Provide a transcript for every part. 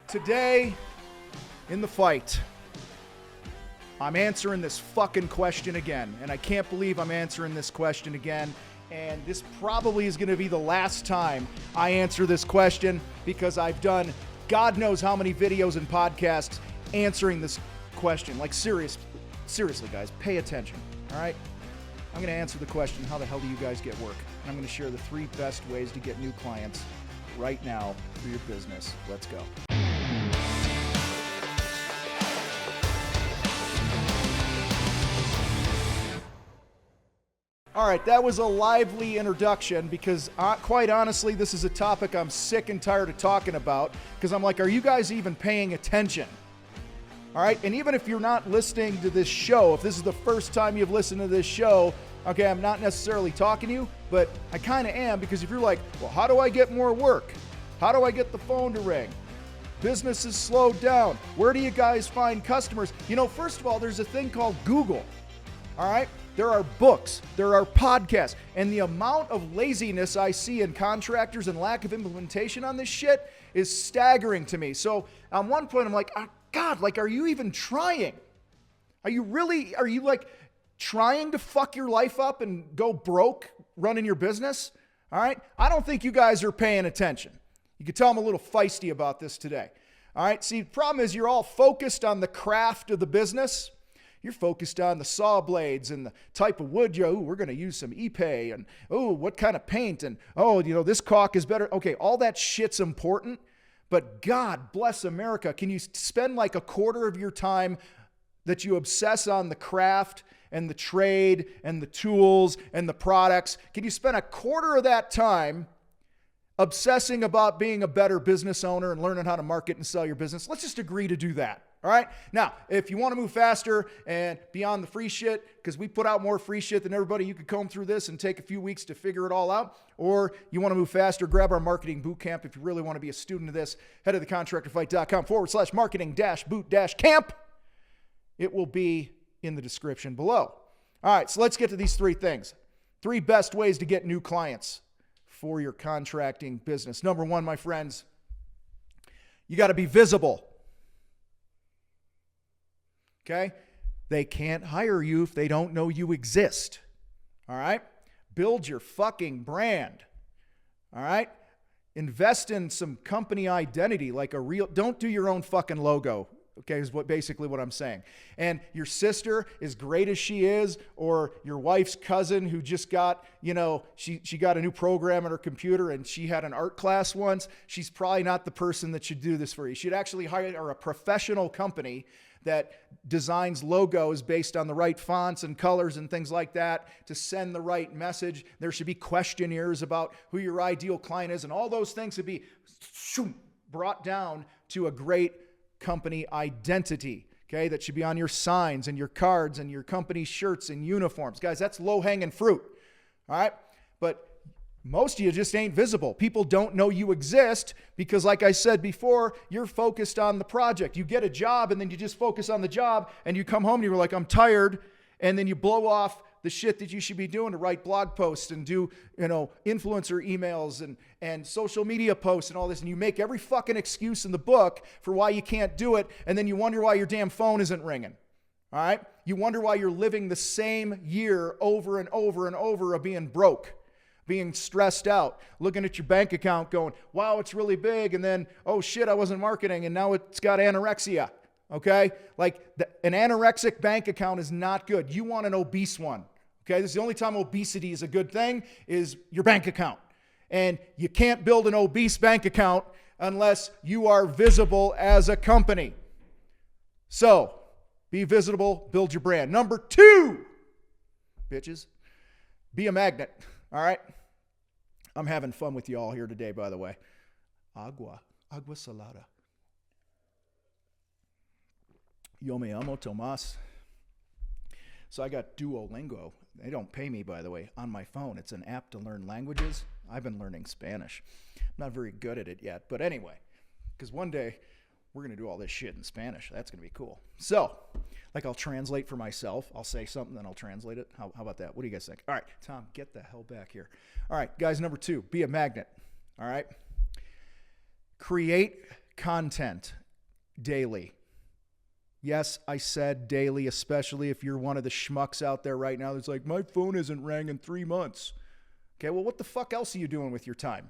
Today, in the fight, I'm answering this fucking question again. And I can't believe I'm answering this question again. And this probably is going to be the last time I answer this question, because I've done God knows how many videos and podcasts answering this question. Like, seriously, guys, pay attention, all right? I'm going to answer the question, how the hell do you guys get work? And I'm going to share the 3 best ways to get new clients right now for your business. Let's go. All right, that was a lively introduction because quite honestly, this is a topic I'm sick and tired of talking about, because I'm like, are you guys even paying attention? All right, and even if you're not listening to this show, if this is the first time you've listened to this show, okay, I'm not necessarily talking to you, but I kind of am, because if you're like, well, how do I get more work? How do I get the phone to ring? Business is slowed down. Where do you guys find customers? You know, first of all, there's a thing called Google, all right? There are books, there are podcasts, and the amount of laziness I see in contractors and lack of implementation on this shit is staggering to me. So at one point I'm like, oh, God, like, are you even trying? Are you like trying to fuck your life up and go broke running your business? All right. I don't think you guys are paying attention. You can tell I'm a little feisty about this today. All right. See, the problem is you're all focused on the craft of the business. You're focused on the saw blades and the type of wood. We're going to use some Ipe, and what kind of paint, and this caulk is better. Okay, all that shit's important, but God bless America. Can you spend like a quarter of your time that you obsess on the craft and the trade and the tools and the products? Can you spend a quarter of that time obsessing about being a better business owner and learning how to market and sell your business? Let's just agree to do that. All right. Now, if you want to move faster and beyond the free shit, because we put out more free shit than everybody, you could comb through this and take a few weeks to figure it all out. Or you want to move faster, grab our marketing boot camp. If you really want to be a student of this, head to thecontractorfight.com/marketing-boot-camp. It will be in the description below. All right. So let's get to these 3 things. 3 best ways to get new clients for your contracting business. Number 1, my friends, you got to be visible. Okay? They can't hire you if they don't know you exist. All right? Build your fucking brand. All right? Invest in some company identity, like don't do your own fucking logo. Okay, is basically what I'm saying. And your sister, as great as she is, or your wife's cousin who just got, she got a new program on her computer and she had an art class once, she's probably not the person that should do this for you. She'd actually hire a professional company that designs logos based on the right fonts and colors and things like that to send the right message. There should be questionnaires about who your ideal client is, and all those things should be brought down to a great company identity, okay? That should be on your signs and your cards and your company shirts and uniforms. Guys, that's low-hanging fruit, all right? But most of you just ain't visible. People don't know you exist because, like I said before, you're focused on the project. You get a job and then you just focus on the job, and you come home and you're like, I'm tired, and then you blow off the shit that you should be doing to write blog posts and do, influencer emails and social media posts and all this. And you make every fucking excuse in the book for why you can't do it. And then you wonder why your damn phone isn't ringing. All right. You wonder why you're living the same year over and over and over of being broke, being stressed out, looking at your bank account going, wow, it's really big. And then, oh shit, I wasn't marketing. And now it's got anorexia. Okay? Like an anorexic bank account is not good. You want an obese one. Okay? This is the only time obesity is a good thing, is your bank account. And you can't build an obese bank account unless you are visible as a company. So, be visible, build your brand. Number 2, bitches, be a magnet. All right? I'm having fun with you all here today, by the way. Agua salada. Yo me amo Tomas. So I got Duolingo. They don't pay me, by the way, on my phone. It's an app to learn languages. I've been learning Spanish. I'm not very good at it yet. But anyway, because one day we're going to do all this shit in Spanish. That's going to be cool. So, like, I'll translate for myself. I'll say something, then I'll translate it. How about that? What do you guys think? All right, Tom, get the hell back here. All right, guys, number 2, be a magnet. All right? Create content daily. Yes, I said daily, especially if you're one of the schmucks out there right now that's like, my phone isn't rang in 3 months. Okay, well, what the fuck else are you doing with your time?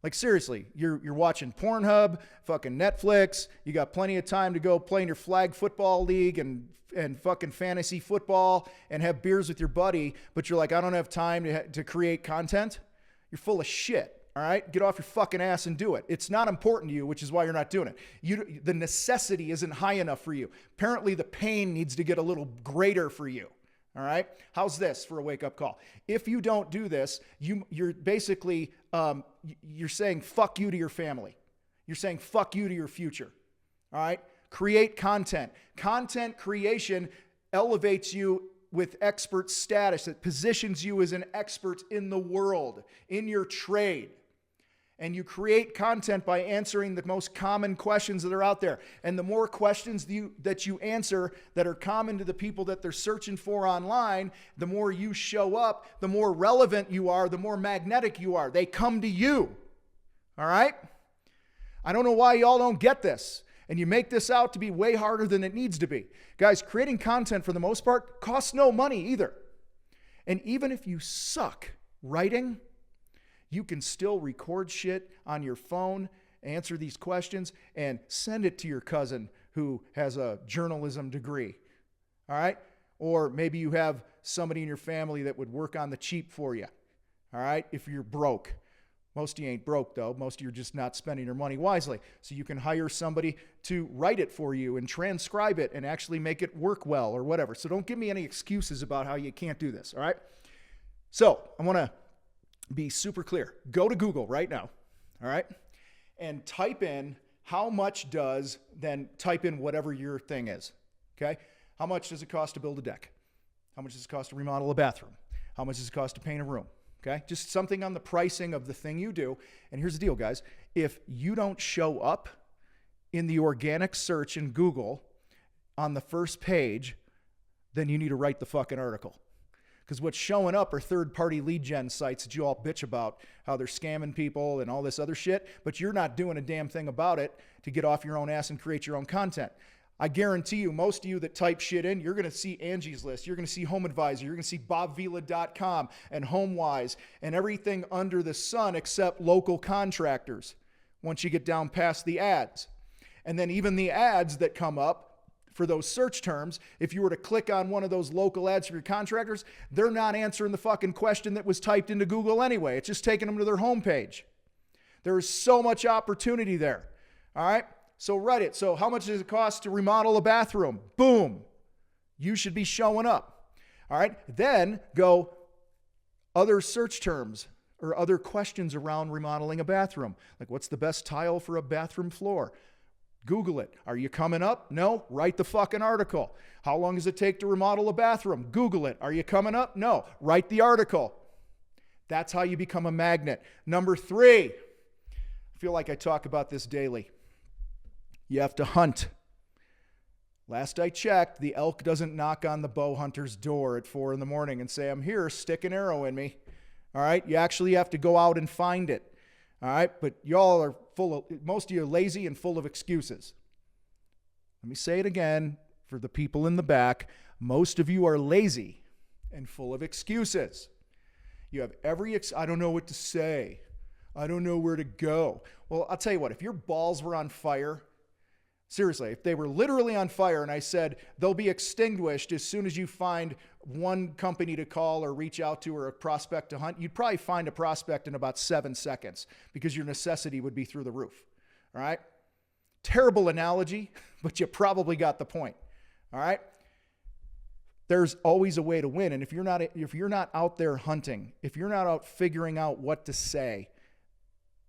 Like, seriously, you're watching Pornhub, fucking Netflix. You got plenty of time to go play in your flag football league and fucking fantasy football and have beers with your buddy, but you're like, I don't have time to create content. You're full of shit. All right, get off your fucking ass and do it. It's not important to you, which is why you're not doing it. The necessity isn't high enough for you. Apparently, the pain needs to get a little greater for you. All right, how's this for a wake-up call? If you don't do this, you're basically you're saying fuck you to your family. You're saying fuck you to your future. All right, create content. Content creation elevates you with expert status. It positions you as an expert in the world, in your trade. And you create content by answering the most common questions that are out there. And the more questions that you answer that are common to the people that they're searching for online, the more you show up, the more relevant you are, the more magnetic you are. They come to you. All right? I don't know why y'all don't get this. And you make this out to be way harder than it needs to be. Guys, creating content for the most part costs no money either. And even if you suck writing, you can still record shit on your phone, answer these questions, and send it to your cousin who has a journalism degree. All right? Or maybe you have somebody in your family that would work on the cheap for you. All right? If you're broke. Most of you ain't broke, though. Most of you are just not spending your money wisely. So you can hire somebody to write it for you and transcribe it and actually make it work well or whatever. So don't give me any excuses about how you can't do this, all right? So I want to be super clear. Go to Google right now, all right? And type in how much does, then type in whatever your thing is, okay? How much does it cost to build a deck? How much does it cost to remodel a bathroom? How much does it cost to paint a room? Okay? Just something on the pricing of the thing you do. And here's the deal, guys. If you don't show up in the organic search in Google on the first page, then you need to write the fucking article. Because what's showing up are third-party lead gen sites that you all bitch about, how they're scamming people and all this other shit, but you're not doing a damn thing about it to get off your own ass and create your own content. I guarantee you, most of you that type shit in, you're going to see Angie's List, you're going to see Home Advisor, you're going to see bobvila.com and HomeWise and everything under the sun except local contractors once you get down past the ads. And then even the ads that come up for those search terms, if you were to click on one of those local ads for your contractors, they're not answering the fucking question that was typed into Google anyway. It's just taking them to their homepage. There is so much opportunity there. All right? So write it. So how much does it cost to remodel a bathroom? Boom. You should be showing up. All right. Then go other search terms or other questions around remodeling a bathroom. Like, what's the best tile for a bathroom floor? Google it. Are you coming up? No. Write the fucking article. How long does it take to remodel a bathroom? Google it. Are you coming up? No. Write the article. That's how you become a magnet. Number 3. I feel like I talk about this daily. You have to hunt. Last I checked, the elk doesn't knock on the bow hunter's door at 4 a.m. and say, I'm here, stick an arrow in me. All right? You actually have to go out and find it. All right? But y'all are most of you are lazy and full of excuses. Let me say it again for the people in the back. Most of you are lazy and full of excuses. You have I don't know what to say. I don't know where to go. Well, I'll tell you what, if your balls were on fire, seriously, if they were literally on fire and I said they'll be extinguished as soon as you find one company to call or reach out to or a prospect to hunt, you'd probably find a prospect in about 7 seconds because your necessity would be through the roof. All right? Terrible analogy, but you probably got the point. All right? There's always a way to win. And if you're not out there hunting, if you're not out figuring out what to say,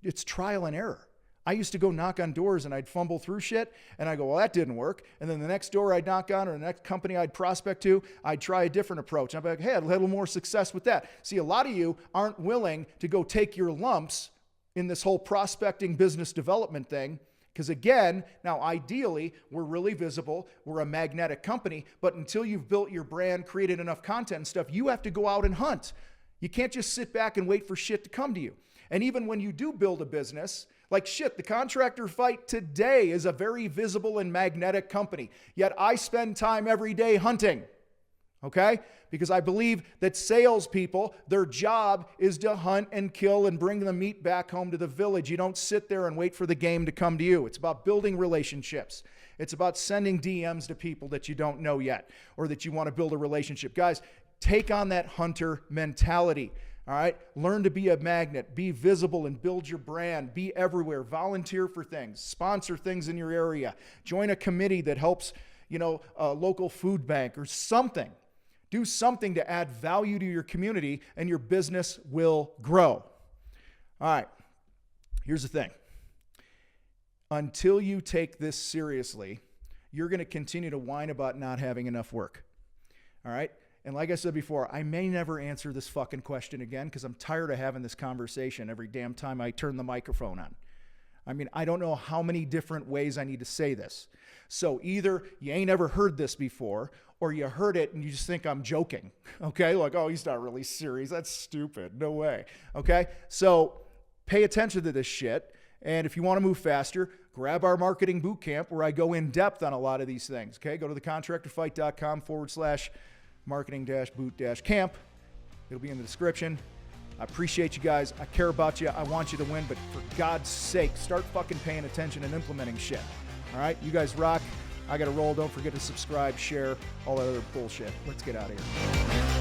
it's trial and error. I used to go knock on doors and I'd fumble through shit and I go, well, that didn't work. And then the next door I'd knock on or the next company I'd prospect to, I'd try a different approach. I'd be like, hey, I had a little more success with that. See, a lot of you aren't willing to go take your lumps in this whole prospecting business development thing. Because again, now ideally, we're really visible. We're a magnetic company. But until you've built your brand, created enough content and stuff, you have to go out and hunt. You can't just sit back and wait for shit to come to you. And even when you do build a business, Like shit, the Contractor Fight today is a very visible and magnetic company. Yet I spend time every day hunting. Okay? Because I believe that salespeople, their job is to hunt and kill and bring the meat back home to the village. You don't sit there and wait for the game to come to you. It's about building relationships. It's about sending DMs to people that you don't know yet or that you want to build a relationship. Guys, take on that hunter mentality. All right? Learn to be a magnet. Be visible and build your brand. Be everywhere. Volunteer for things. Sponsor things in your area. Join a committee that helps, a local food bank or something. Do something to add value to your community and your business will grow. All right. Here's the thing. Until you take this seriously, you're going to continue to whine about not having enough work. All right? And like I said before, I may never answer this fucking question again because I'm tired of having this conversation every damn time I turn the microphone on. I mean, I don't know how many different ways I need to say this. So either you ain't ever heard this before, or you heard it and you just think I'm joking. Okay? Like, oh, he's not really serious. That's stupid. No way. Okay? So pay attention to this shit. And if you want to move faster, grab our marketing boot camp where I go in depth on a lot of these things. Okay? Go to thecontractorfight.com/marketing-boot-camp. It'll be in the description. I appreciate you guys. I care about you. I want you to win. But for God's sake, start fucking paying attention and implementing shit. All right? You guys rock. I got to roll. Don't forget to subscribe, share, all that other bullshit. Let's get out of here.